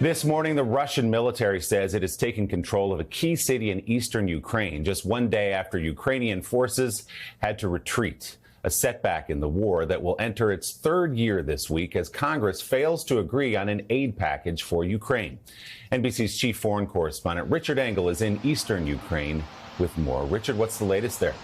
This morning, the Russian military says it has taken control of a key city in eastern Ukraine just one day after Ukrainian forces had to retreat. A setback in the war that will enter its third year this week as Congress fails to agree on an aid package for Ukraine. NBC's chief foreign correspondent Richard Engel is in eastern Ukraine with more. Richard, what's the latest there?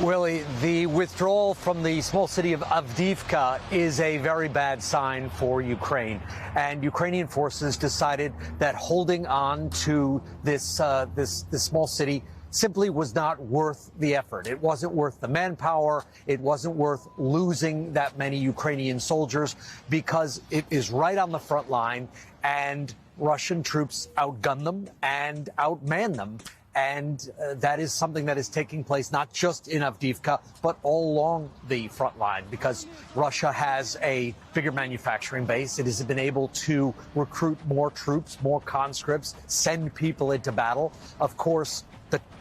Willie, the withdrawal from the small city of Avdiivka is a very bad sign for Ukraine. And Ukrainian forces decided that holding on to this small city simply was not worth the effort. It wasn't worth the manpower. It wasn't worth losing that many Ukrainian soldiers because it is right on the front line and Russian troops outgun them and outman them. And that is something that is taking place not just in Avdiivka, but all along the front line, because Russia has a bigger manufacturing base. It has been able to recruit more troops, more conscripts, send people into battle. Of course,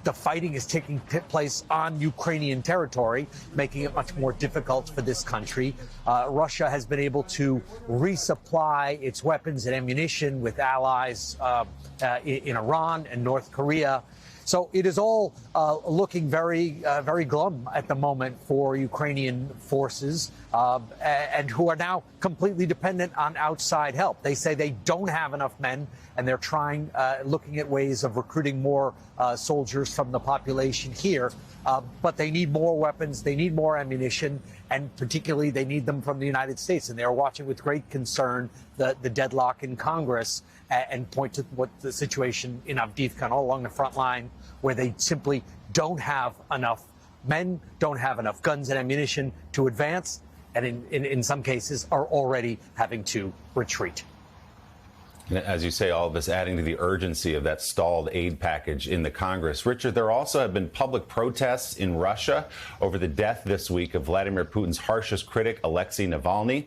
the fighting is taking place on Ukrainian territory, making it much more difficult for this country. Russia has been able to resupply its weapons and ammunition with allies in Iran and North Korea. So it is all looking very glum at the moment for Ukrainian forces and who are now completely dependent on outside help. They say they don't have enough men, and they're looking at ways of recruiting more soldiers from the population here. But they need more weapons, they need more ammunition, and particularly they need them from the United States. And they are watching with great concern the deadlock in Congress and point to what the situation in Avdiivka and all along the front line, where they simply don't have enough men, don't have enough guns and ammunition to advance, and in some cases are already having to retreat. As you say, all of this adding to the urgency of that stalled aid package in the Congress. Richard, there also have been public protests in Russia over the death this week of Vladimir Putin's harshest critic, Alexi Navalny.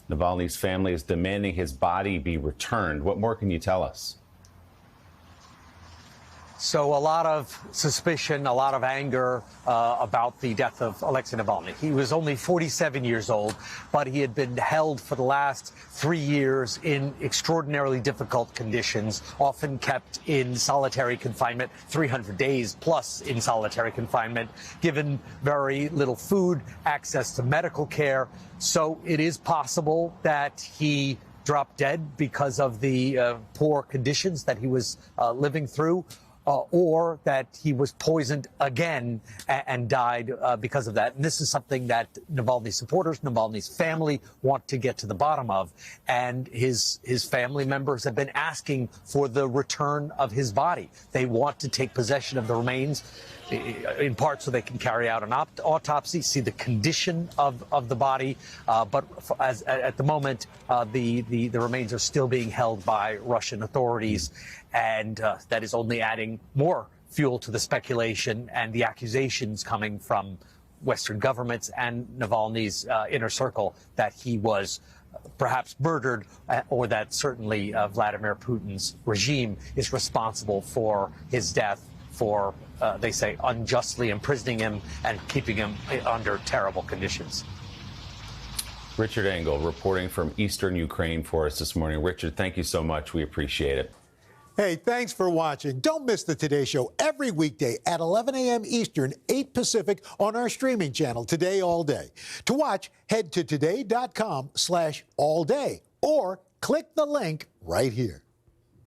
Navalny's family is demanding his body be returned. What more can you tell us? So a lot of suspicion, a lot of anger about the death of Alexei Navalny. He was only 47 years old, but he had been held for the last 3 years in extraordinarily difficult conditions, often kept in solitary confinement, 300 days plus in solitary confinement, given very little food, access to medical care. So it is possible that he dropped dead because of the poor conditions that he was living through. Or that he was poisoned again and died because of that. And this is something that Navalny's supporters, Navalny's family want to get to the bottom of. And his family members have been asking for the return of his body. They want to take possession of the remains, in part so they can carry out an autopsy, see the condition of the body. But at the moment, the remains are still being held by Russian authorities. And that is only adding more fuel to the speculation and the accusations coming from Western governments and Navalny's inner circle that he was perhaps murdered, or that certainly Vladimir Putin's regime is responsible for his death, for, they say, unjustly imprisoning him and keeping him under terrible conditions. Richard Engel reporting from eastern Ukraine for us this morning. Richard, thank you so much. We appreciate it. Hey, thanks for watching. Don't miss the Today Show every weekday at 11 a.m. Eastern, 8 Pacific on our streaming channel, Today All Day. To watch, head to today.com/allday or click the link right here.